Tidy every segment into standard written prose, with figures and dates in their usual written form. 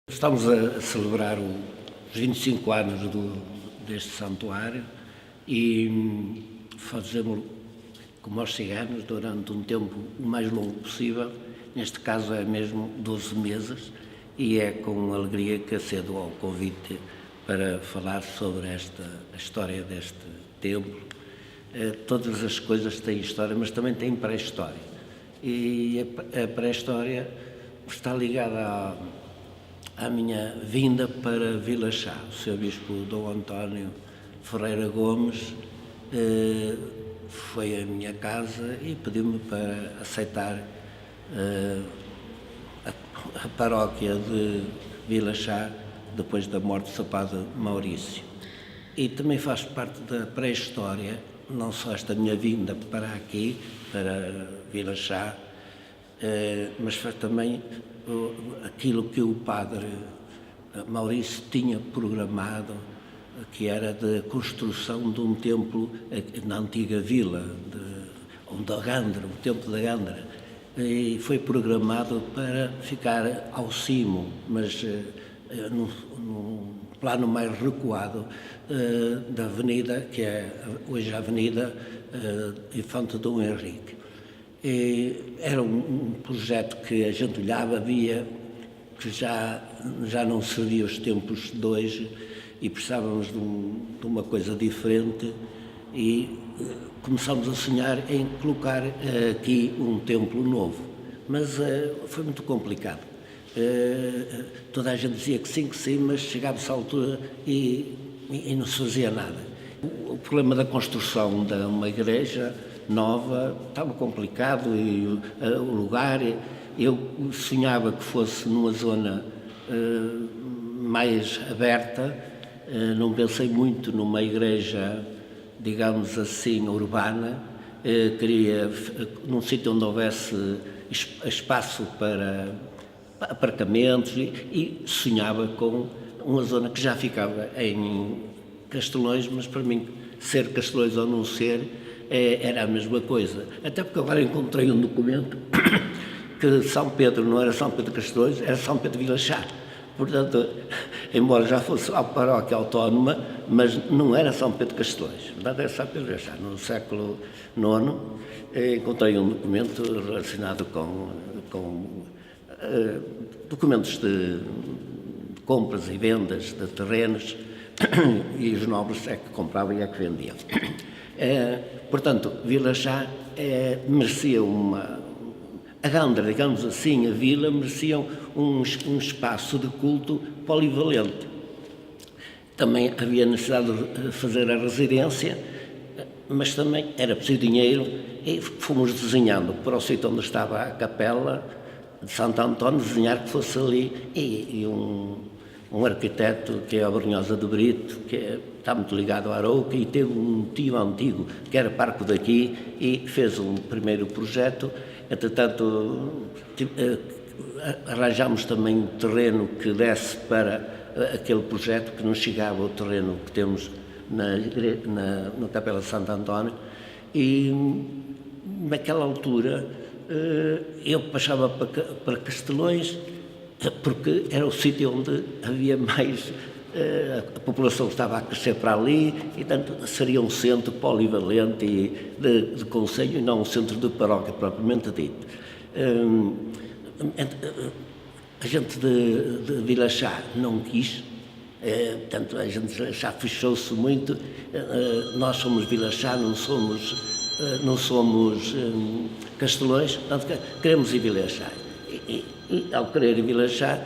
Estamos a celebrar os 25 anos deste santuário e fazemos como aos ciganos durante um tempo o mais longo possível. Neste caso é mesmo 12 meses e é com alegria que acedo ao convite para falar sobre a história deste templo. Todas as coisas têm história, mas também têm pré-história. E a pré-história está ligada à minha vinda para Vila Chá. O Sr. Bispo Dom António Ferreira Gomes foi à minha casa e pediu-me para aceitar a paróquia de Vila Chá depois da morte do Sr. Padre Maurício. E também faz parte da pré-história, não só esta minha vinda para aqui, para Vila Chá, mas faz também aquilo que o Padre Maurício tinha programado, que era de construção de um templo na antiga vila, da Gandra, o templo da Gandra, e foi programado para ficar ao cimo, mas num plano mais recuado da avenida, que é hoje a Avenida Infante Dom Henrique. Era um projeto que a gente olhava, via que já não servia os tempos de hoje e precisávamos de uma coisa diferente e começámos a sonhar em colocar aqui um templo novo. Mas foi muito complicado. Toda a gente dizia que sim, mas chegava-se à altura e não se fazia nada. O problema da construção de uma igreja nova estava complicado e o lugar, eu sonhava que fosse numa zona mais aberta, não pensei muito numa igreja, digamos assim, urbana, queria num sítio onde houvesse espaço para aparcamentos e sonhava com uma zona que já ficava em Castelões, mas para mim ser Castelões ou não ser era a mesma coisa. Até porque agora encontrei um documento que São Pedro não era São Pedro de Castelões, era São Pedro de Vila Chá. Portanto, embora já fosse a paróquia autónoma, mas não era São Pedro de Castelões. Portanto, era São Pedro de Vila Chá. No século IX encontrei um documento relacionado com documentos de compras e vendas de terrenos e os nobres é que compravam e é que vendiam. Portanto, Vila Chá merecia a Gandra, digamos assim, a vila, merecia um espaço de culto polivalente. Também havia necessidade de fazer a residência, mas também era preciso dinheiro e fomos desenhando para o sítio onde estava a capela de Santo António, desenhar que fosse ali e um arquiteto que é a Brunhosa de Brito, que está muito ligado à Arouca e teve um tio antigo que era parco daqui e fez um primeiro projeto. Entretanto, arranjámos também um terreno que desse para aquele projeto, que não chegava ao terreno que temos na Capela de Santo António, e naquela altura eu passava para Castelões, porque era o sítio onde havia mais, a população estava a crescer para ali, e portanto seria um centro polivalente de concelho e não um centro de paróquia propriamente dito. A gente de Vila Chá não quis, portanto a gente de Vila Chá fechou-se muito. Nós somos Vila Chá, não somos Castelões, portanto queremos ir Vila Chá. E ao querer ir Vila Chá,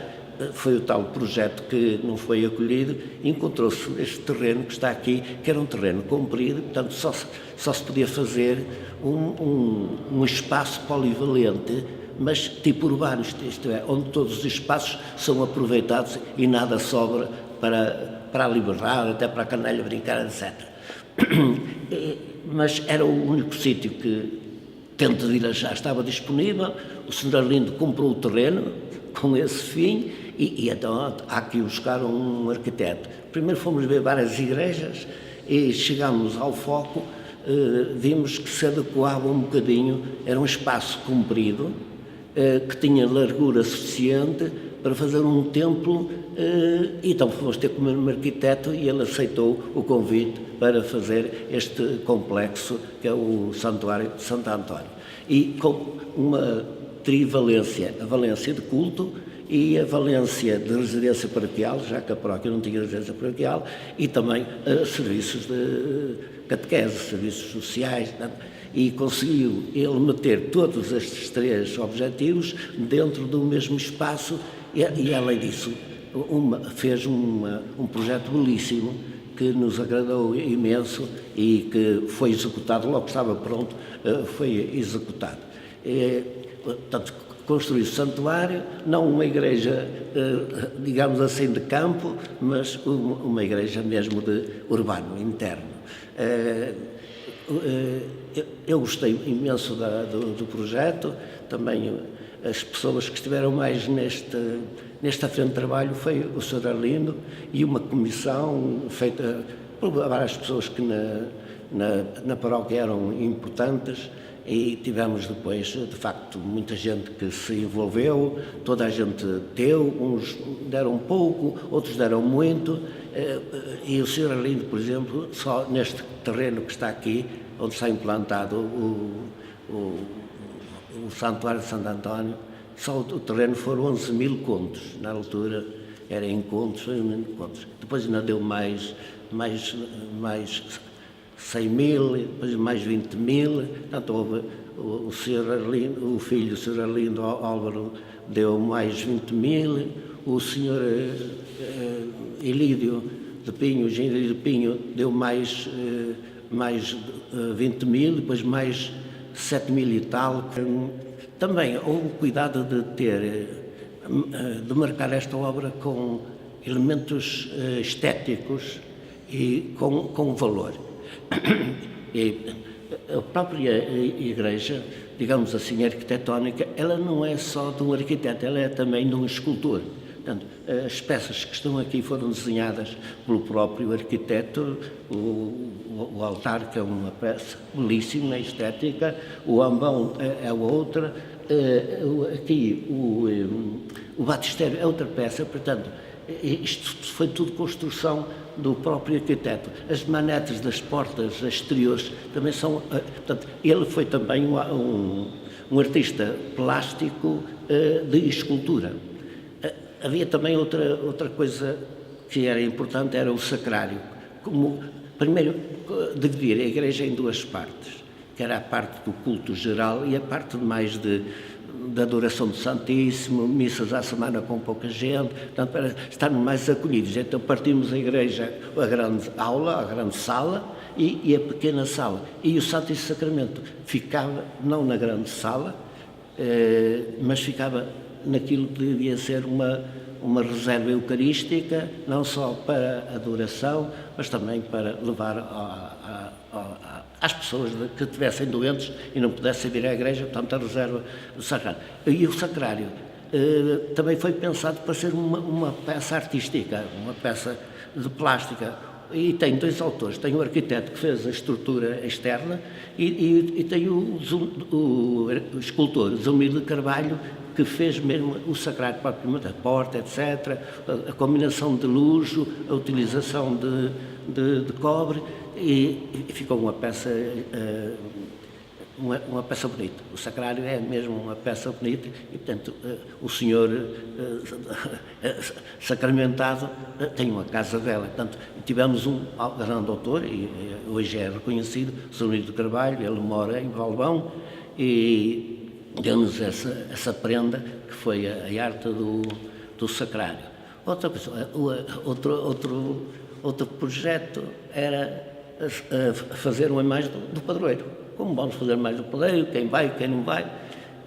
foi o tal projeto que não foi acolhido, encontrou-se este terreno que está aqui, que era um terreno comprido, portanto só se podia fazer um espaço polivalente, mas tipo urbano, isto é, onde todos os espaços são aproveitados e nada sobra para a liberdade, até para a canalha brincar, etc. Mas era o único sítio que, dentro de Vila Chá, estava disponível. O Sr. Arlindo comprou o terreno com esse fim e então há que buscar um arquiteto. Primeiro fomos ver várias igrejas e chegámos ao foco, vimos que se adequava um bocadinho, era um espaço comprido, que tinha largura suficiente para fazer um templo, então fomos ter com o mesmo arquiteto e ele aceitou o convite para fazer este complexo que é o Santuário de Santo António. E com uma trivalência, a valência de culto e a valência de residência paroquial, já que a paróquia não tinha residência paroquial, e também serviços de catequese, serviços sociais, e conseguiu ele meter todos estes três objetivos dentro do mesmo espaço e além disso, fez um projeto belíssimo que nos agradou imenso e que foi executado, logo que estava pronto, foi executado. Portanto, construiu santuário, não uma igreja, digamos assim, de campo, mas uma igreja mesmo de urbano, interno. Eu gostei imenso do projeto, também as pessoas que estiveram mais nesta frente de trabalho foi o Sr. Arlindo e uma comissão feita por várias pessoas que na paróquia eram importantes. E tivemos depois, de facto, muita gente que se envolveu, toda a gente deu, uns deram pouco, outros deram muito, e o Sr. Arlindo, por exemplo, só neste terreno que está aqui, onde está implantado o Santuário de Santo António, só o terreno foram 11 mil contos, na altura era em contos, foi em contos. Depois ainda deu mais 100 mil, depois mais 20 mil, portanto houve o filho do Sr. Arlindo Álvaro deu mais 20 mil, o Sr. Ilídio de Pinho, Ilídio de Pinho deu mais 20 mil, depois mais 7 mil e tal. Também houve cuidado de marcar esta obra com elementos estéticos e com valor. E a própria igreja, digamos assim, arquitetónica, ela não é só de um arquiteto, ela é também de um escultor. Portanto, as peças que estão aqui foram desenhadas pelo próprio arquiteto, o altar, que é uma peça belíssima, estética, o ambão é outra, aqui o batistério é outra peça, portanto, isto foi tudo construção do próprio arquiteto. As manetes das portas exteriores também são... Portanto, ele foi também um artista plástico de escultura. Havia também outra coisa que era importante, era o sacrário. Primeiro, dividir a igreja em duas partes, que era a parte do culto geral e a parte mais da adoração do Santíssimo, missas à semana com pouca gente, portanto, para estarmos mais acolhidos. Então partimos a igreja, a grande aula, a grande sala e a pequena sala. E o Santíssimo Sacramento ficava, não na grande sala, mas ficava naquilo que devia ser uma reserva eucarística, não só para adoração, mas também para levar às pessoas que estivessem doentes e não pudessem vir à igreja, portanto, a reserva do sacrário. E o sacrário também foi pensado para ser uma peça artística, uma peça de plástica. E tem dois autores, tem o arquiteto que fez a estrutura externa e tem o escultor Zulmir de Carvalho, que fez mesmo o sacrário propriamente, a porta, etc., a combinação de luxo, a utilização de cobre, e ficou uma peça bonita. O sacrário é mesmo uma peça bonita e, portanto, o senhor sacramentado tem uma casa dela. Portanto, tivemos um grande autor, e hoje é reconhecido, Zulmir de Carvalho, ele mora em Valbão, e deu-nos essa prenda que foi a arte do sacrário. Outra coisa, outro projeto era fazer uma imagem do padroeiro. Como vamos fazer mais do padroeiro, quem vai, quem não vai.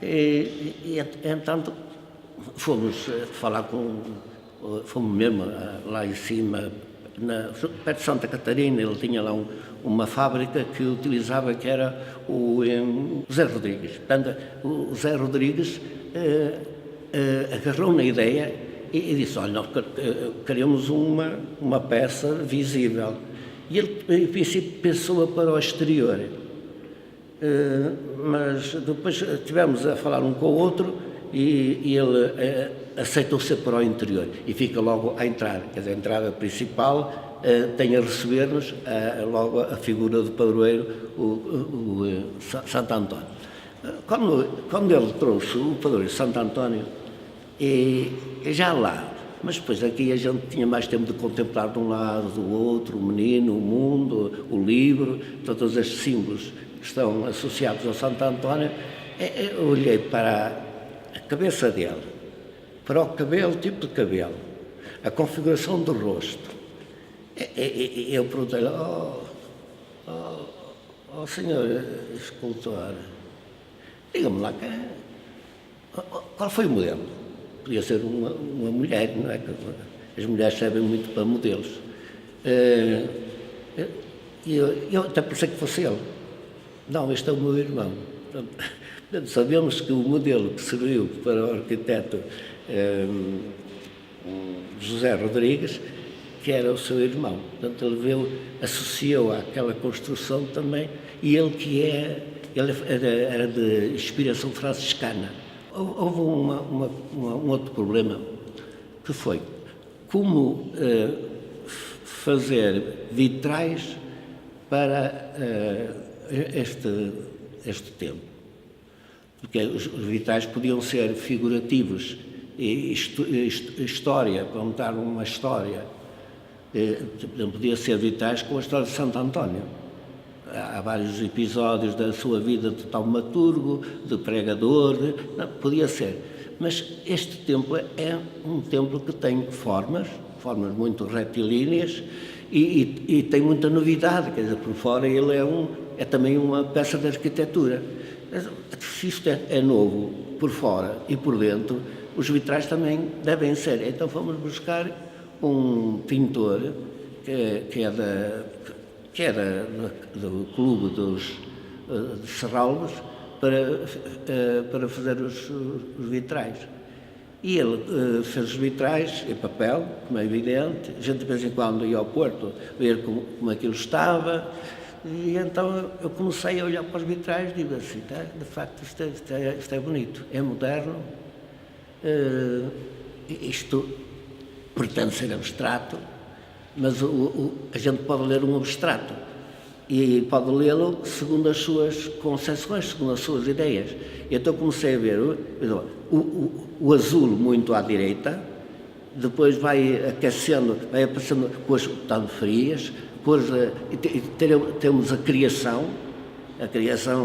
E entanto, fomos falar fomos mesmo lá em cima, perto de Santa Catarina, ele tinha lá uma fábrica que utilizava, que era o Zé Rodrigues. Portanto, o Zé Rodrigues agarrou na ideia e disse, olha, nós queremos uma peça visível. E ele, em princípio, pensou para o exterior. Mas depois estivemos a falar um com o outro e ele aceitou ser para o interior e fica logo à entrada, quer dizer, a entrada principal tem a receber-nos logo a figura do padroeiro, o Santo António. Quando ele trouxe o padroeiro Santo António, e já lá, mas depois aqui a gente tinha mais tempo de contemplar de um lado, do outro, o menino, o mundo, o livro, todos estes símbolos que estão associados ao Santo António. Eu olhei para a cabeça dele, para o cabelo, o tipo de cabelo, a configuração do rosto. Eu perguntei-lhe, senhor escultor, diga-me lá, qual foi o modelo? Podia ser uma mulher, não é? As mulheres servem muito para modelos. Eu até pensei que fosse ele. Não, este é o meu irmão. Portanto, sabemos que o modelo que serviu para o arquiteto José Rodrigues, que era o seu irmão. Portanto, ele associou àquela construção também, e ele era de inspiração franciscana. Houve um outro problema, que foi como fazer vitrais para este tempo. Porque os vitrais podiam ser figurativos, história, contar uma história. Podia ser vitrais com a história de Santo António. Há vários episódios da sua vida de taumaturgo, de pregador, podia ser. Mas este templo é um templo que tem formas muito retilíneas e tem muita novidade, quer dizer, por fora ele é também uma peça de arquitetura. Se isto é novo por fora e por dentro, os vitrais também devem ser. Então fomos buscar um pintor que era do Clube de Serralves para fazer os vitrais. E ele fez os vitrais em papel, como é evidente. A gente de vez em quando ia ao Porto ver como aquilo estava. E então eu comecei a olhar para os vitrais e digo assim, de facto isto é bonito, é moderno, isto pretende ser abstrato, mas a gente pode ler um abstrato e pode lê-lo segundo as suas concepções, segundo as suas ideias. E então comecei a ver o azul muito à direita, depois vai aquecendo, vai aparecendo cores tanto frias, temos a criação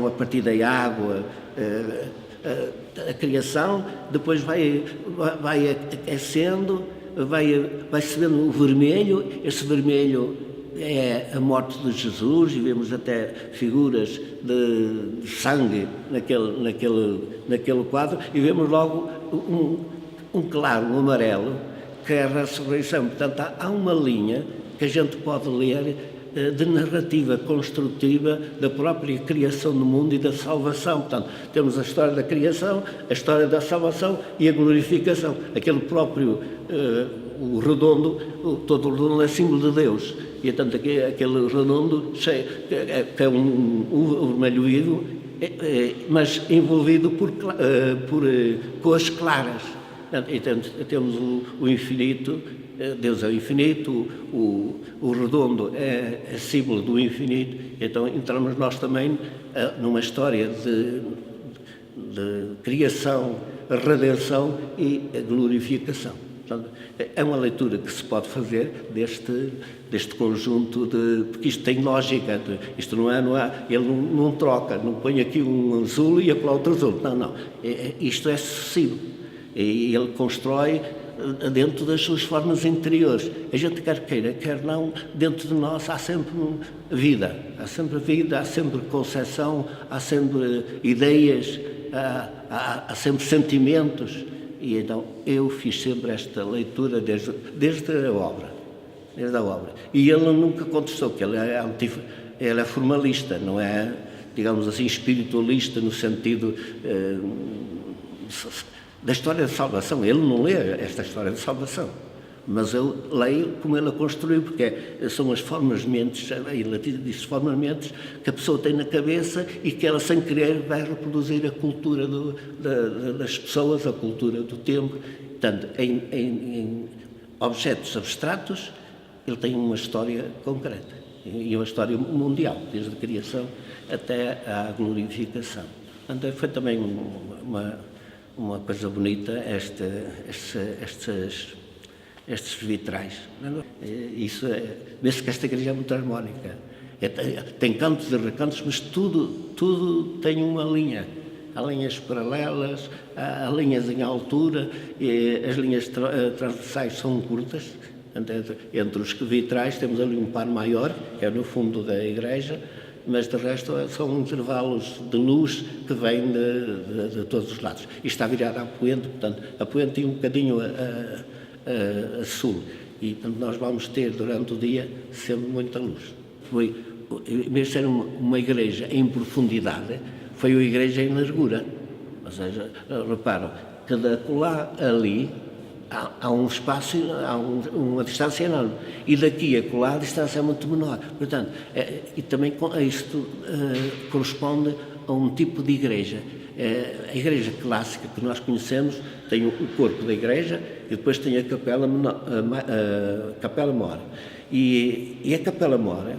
a partir da água, a criação, depois vai aquecendo, vai-se vendo o vermelho, esse vermelho é a morte de Jesus, e vemos até figuras de sangue naquele quadro, e vemos logo um claro, um amarelo, que é a ressurreição. Portanto, há uma linha que a gente pode ler de narrativa construtiva da própria criação do mundo e da salvação. Portanto, temos a história da criação, a história da salvação e a glorificação. Aquele próprio, o redondo, todo o redondo é símbolo de Deus. E, portanto, aquele redondo que é um vermelho vivo, mas envolvido por cores claras. E temos o infinito, Deus é o infinito, o redondo é símbolo do infinito. Então entramos nós também numa história de criação, redenção e glorificação. Portanto, é uma leitura que se pode fazer deste conjunto porque isto tem lógica, isto não há, ele não troca, não põe aqui um azul e acolá outro azul, não, isto é sucessivo. E ele constrói dentro das suas formas interiores. A gente quer queira, quer não, dentro de nós há sempre vida, há sempre concepção, há sempre ideias, há sempre sentimentos. E então eu fiz sempre esta leitura desde a obra. E ele nunca contestou, que ele é formalista, não é, digamos assim, espiritualista no sentido da história de salvação. Ele não lê esta história de salvação. mas eu leio como ele a construiu, porque são as formas mentes, em latim diz formas mentes, que a pessoa tem na cabeça e que ela, sem querer, vai reproduzir a cultura das pessoas, a cultura do tempo. Portanto, em objetos abstratos, ele tem uma história concreta, e uma história mundial, desde a criação até à glorificação. Portanto, foi também uma coisa bonita estes vitrais. Isso vê-se que esta igreja é muito harmónica. Tem cantos e recantos, mas tudo tem uma linha. Há linhas paralelas, há linhas em altura, e as linhas transversais são curtas. Entre os vitrais temos ali um par maior, que é no fundo da igreja, mas de resto são intervalos de luz que vêm de todos os lados. E está virado à poente, portanto, a poente tem um bocadinho a sul. E, portanto, nós vamos ter durante o dia sempre muita luz. Em vez de ser uma igreja em profundidade, foi uma igreja em largura. Ou seja, reparam, cada colar ali há um espaço, há uma distância enorme. E daqui a colar a distância é muito menor. Portanto, e também isto corresponde a um tipo de igreja. A igreja clássica que nós conhecemos tem o corpo da igreja e depois tem a capela mora. E a capela mora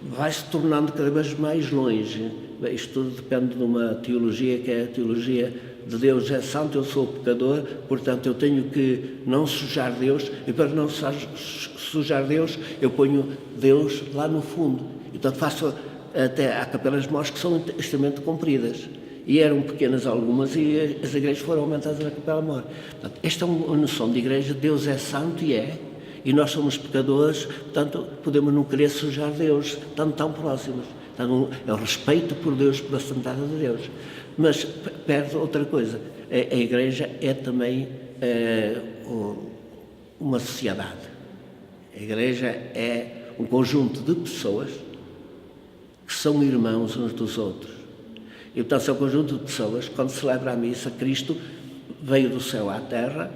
vai se tornando cada vez mais longe. Isto tudo depende de uma teologia, que é a teologia de Deus é santo, eu sou pecador, portanto eu tenho que não sujar Deus, e para não sujar Deus eu ponho Deus lá no fundo. Então faço até há capelas mores que são extremamente compridas, e eram pequenas algumas, e as igrejas foram aumentadas na capela mor. Portanto, esta é uma noção de igreja. Deus é santo e nós somos pecadores, portanto podemos não querer sujar Deus, estando tão próximos. Portanto, é o respeito por Deus, pela santidade de Deus. Mas perde outra coisa. A igreja é também uma sociedade. A igreja é um conjunto de pessoas que são irmãos uns dos outros. E, portanto, é um conjunto de pessoas, quando celebra a missa, Cristo veio do céu à terra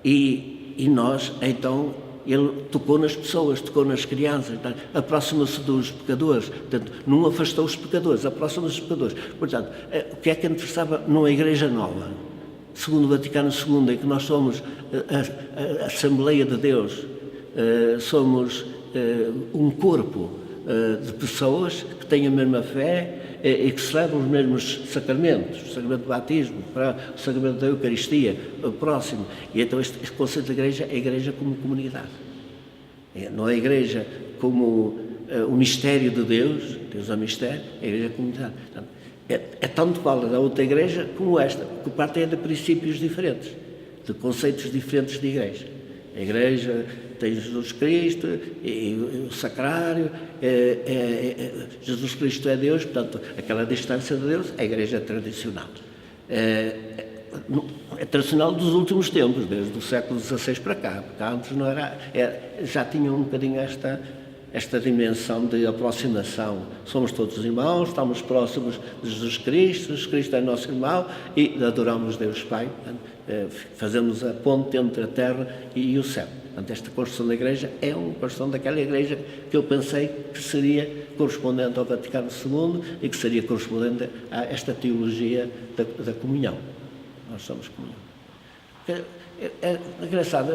e nós, então, ele tocou nas pessoas, tocou nas crianças, aproxima-se dos pecadores, portanto, não afastou os pecadores, aproxima-se dos pecadores. Portanto, o que é que interessava numa igreja nova, segundo o Vaticano II, em que nós somos a Assembleia de Deus, somos um corpo de pessoas que têm a mesma fé e que celebram os mesmos sacramentos, o sacramento do batismo, o sacramento da Eucaristia, o próximo. E então este conceito de igreja é a igreja como comunidade. Não é a igreja como o mistério de Deus, Deus é o mistério, é a igreja como comunidade. Portanto, é tanto válida a outra igreja como esta, que partem de princípios diferentes, de conceitos diferentes de igreja. A igreja tem Jesus Cristo e o sacrário, Jesus Cristo é Deus, portanto, aquela distância de Deus é a igreja tradicional. É tradicional dos últimos tempos, desde o século XVI para cá, porque antes não era, já tinha um bocadinho esta dimensão de aproximação. Somos todos irmãos, estamos próximos de Jesus Cristo é nosso irmão e adoramos Deus Pai, fazemos a ponte entre a terra e o céu. Portanto, esta construção da igreja é uma construção daquela igreja que eu pensei que seria correspondente ao Vaticano II e que seria correspondente a esta teologia da comunhão. Nós somos comunhão. É engraçado,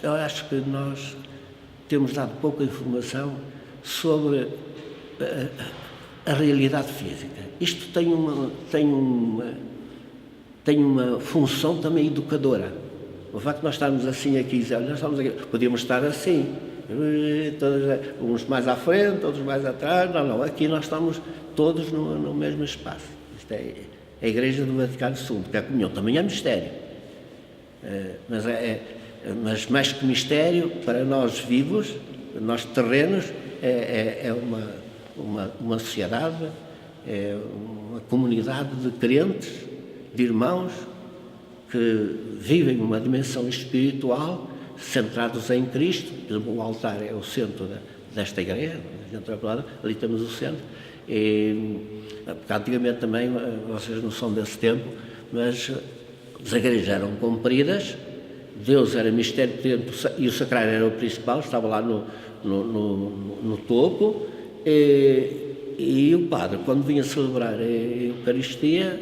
eu acho que nós temos dado pouca informação sobre a realidade física. Isto tem uma função também educadora. O facto de nós estarmos assim aqui, nós estamos aqui, podíamos estar assim, uns mais à frente, outros mais atrás, não, aqui nós estamos todos no mesmo espaço. Isto é a Igreja do Vaticano II, porque a comunhão também é mistério, mas mais que mistério, para nós vivos, nós terrenos, é uma sociedade, é uma comunidade de crentes, de irmãos, que vivem uma dimensão espiritual, centrados em Cristo. O altar é o centro desta igreja, ali temos o centro. Porque antigamente também, vocês não são desse tempo, mas as igrejas eram compridas Deus era mistério e o sacrário era o principal, estava lá no topo, e o padre, quando vinha celebrar a Eucaristia,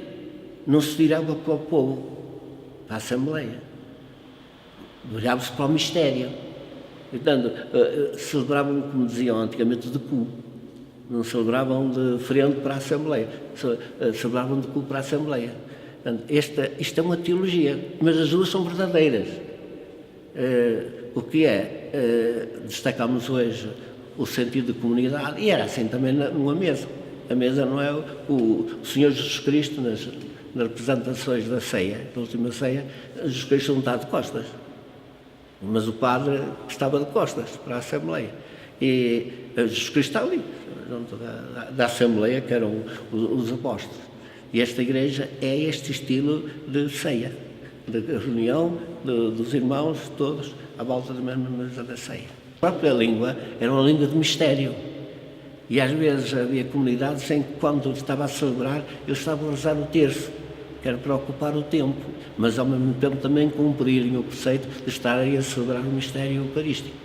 não se virava para o povo, para a Assembleia, virava-se para o mistério. Portanto, celebravam, como diziam antigamente, de cu, não celebravam de frente para a Assembleia, celebravam de cu para a Assembleia. Portanto, isto é uma teologia, mas as duas são verdadeiras. O que destacamos hoje o sentido de comunidade, e era assim também numa mesa. A mesa não é o Senhor Jesus Cristo, nas representações da ceia, da última ceia, Jesus Cristo não está de costas, mas o padre estava de costas para a Assembleia. E Jesus Cristo está ali, junto da Assembleia, que eram os apóstolos. E esta igreja é este estilo de ceia, de reunião dos irmãos todos à volta da mesma mesa da ceia. A própria língua era uma língua de mistério. E às vezes havia comunidades em que, quando estava a celebrar, eles estavam a rezar o terço, que era para ocupar o tempo, mas ao mesmo tempo também cumprirem o preceito de estarem a celebrar o mistério eucarístico.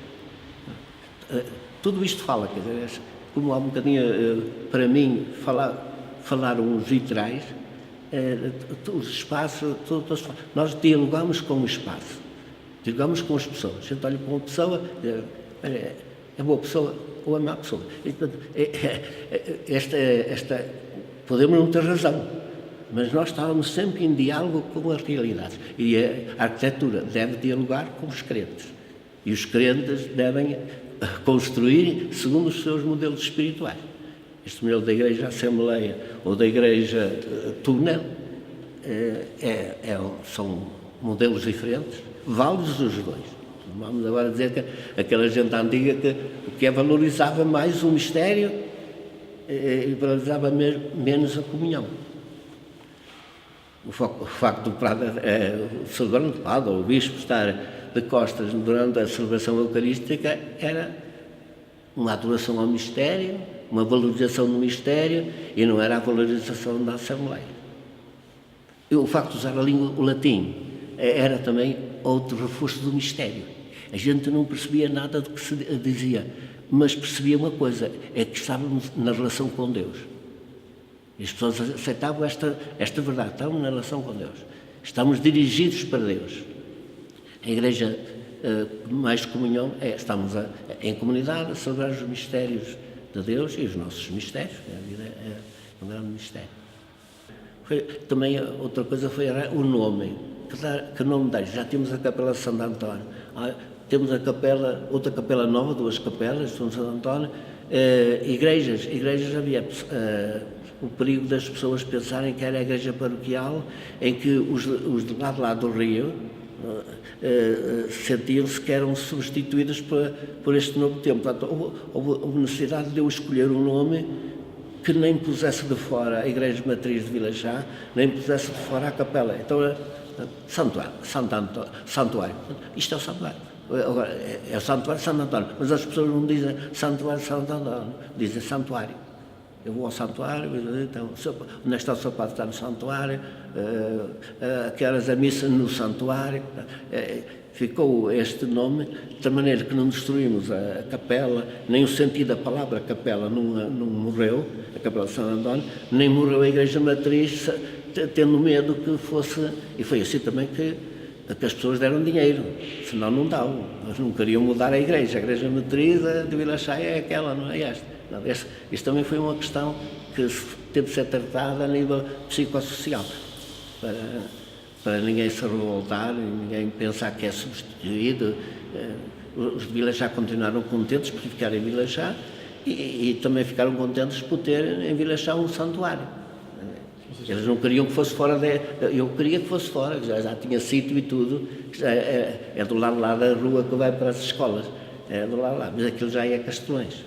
Tudo isto fala, quer dizer, como há um bocadinho, para mim, falaram os literais, os espaços, nós dialogamos com o espaço, dialogamos com as pessoas. A gente olha para uma pessoa, é boa pessoa ou é má pessoa. Podemos não ter razão, mas nós estávamos sempre em diálogo com as realidades. E a arquitetura deve dialogar com os crentes. E os crentes devem construir segundo os seus modelos espirituais. Este modelo da Igreja Assembleia ou da Igreja Túnel são modelos diferentes, válidos os dois. Vamos agora dizer que aquela gente antiga que valorizava mais o mistério e valorizava menos a comunhão. O facto do celebrante padre ou o bispo estar de costas durante a celebração eucarística era uma adoração ao mistério, uma valorização do mistério, e não era a valorização da Assembleia. E o facto de usar a língua, o latim, era também outro reforço do mistério. A gente não percebia nada do que se dizia, mas percebia uma coisa, é que estávamos na relação com Deus. E as pessoas aceitavam esta verdade, estamos na relação com Deus. Estamos dirigidos para Deus. A Igreja mais comunhão estamos em comunidade a celebrar os mistérios de Deus e os nossos mistérios. A vida é um grande mistério. Também outra coisa foi o nome. Que nome dá? Já temos a Capela de Santo António. Temos outra capela nova, 2 capelas de São António. Igrejas havia o perigo das pessoas pensarem que era a igreja paroquial, em que os de lá do Rio sentiam-se que eram substituídos por este novo tempo. Portanto, houve necessidade de eu escolher um nome que nem pusesse de fora a Igreja Matriz de Vila Chá, nem pusesse de fora a capela. Então, santuário. Isto é o santuário. Agora, é o santuário de Santo António, mas as pessoas não dizem santuário de Santo António, dizem santuário. Eu vou ao santuário, então, onde está o seu padre? Está no santuário, que horas a missa no santuário. Ficou este nome, de maneira que não destruímos a capela, nem o sentido da palavra capela não morreu, a capela de Santo António, nem morreu a Igreja Matriz, tendo medo que fosse, e foi assim também que as pessoas deram dinheiro, senão não davam. Eles não queriam mudar a Igreja Matriz de Vila Chá é aquela, não é esta. Não, isto também foi uma questão que teve de ser tratada a nível psicossocial, para ninguém se revoltar, ninguém pensar que é substituído. Os de Vila Chá continuaram contentes por ficar em Vila Chá e também ficaram contentes por ter em Vila Chá um santuário. Eles não queriam que fosse fora eu queria que fosse fora, já tinha sítio e tudo, é do lado lá da rua que vai para as escolas, é do lado lá, mas aquilo já é Castelões,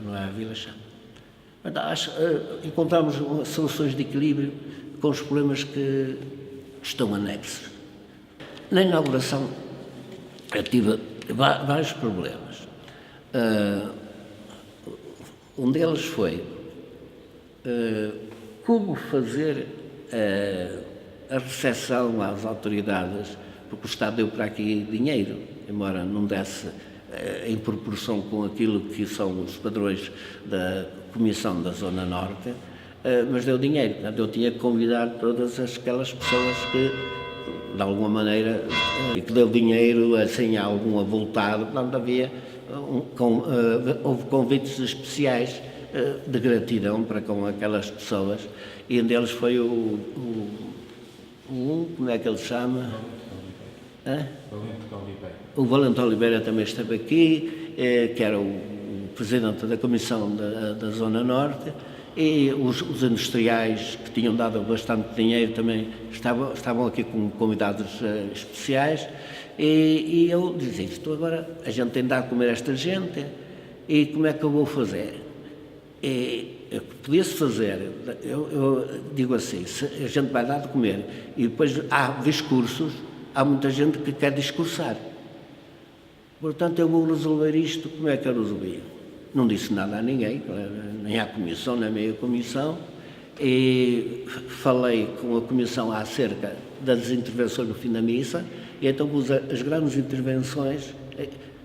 não é a Vila Chá. Mas encontramos soluções de equilíbrio com os problemas que estão anexos. Na inauguração eu tive vários problemas. Um deles foi como fazer a recepção às autoridades, porque o Estado deu para aqui dinheiro, embora não desse em proporção com aquilo que são os padrões da Comissão da Zona Norte, mas deu dinheiro. Portanto, eu tinha que convidar todas aquelas pessoas que, de alguma maneira, que deu dinheiro sem algum avultado. Portanto, houve convites especiais de gratidão para com aquelas pessoas, e um deles foi como é que ele se chama? O Valente Oliveira também esteve aqui, que era o presidente da Comissão da Zona Norte, e os industriais que tinham dado bastante dinheiro também estavam aqui como convidados especiais, e eu dizia, isto agora a gente tem de dar a comer a esta gente, e como é que eu vou fazer? Podia-se fazer, eu digo assim, se a gente vai dar de comer e depois há discursos, há muita gente que quer discursar. Portanto, eu vou resolver isto, como é que eu resolvi? Não disse nada a ninguém, nem à comissão, nem à meia comissão, e falei com a comissão acerca das intervenções no fim da missa, e então pus as grandes intervenções,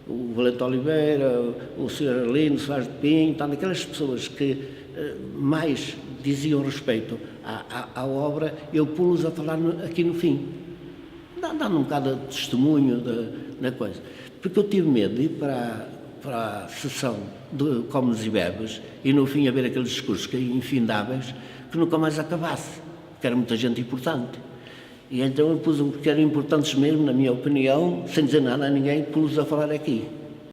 o Valente Oliveira, o Sr. Arlindo Soares de Pinho, então, aquelas pessoas que mais diziam respeito à obra, eu pus-los a falar aqui no fim, dando um bocado de testemunho da coisa. Porque eu tive medo de ir para a sessão de comes e bebes e no fim haver aqueles discursos que infindáveis que nunca mais acabasse, porque era muita gente importante. E então eu pus, porque eram importantes mesmo, na minha opinião, sem dizer nada a ninguém, pus-los a falar aqui.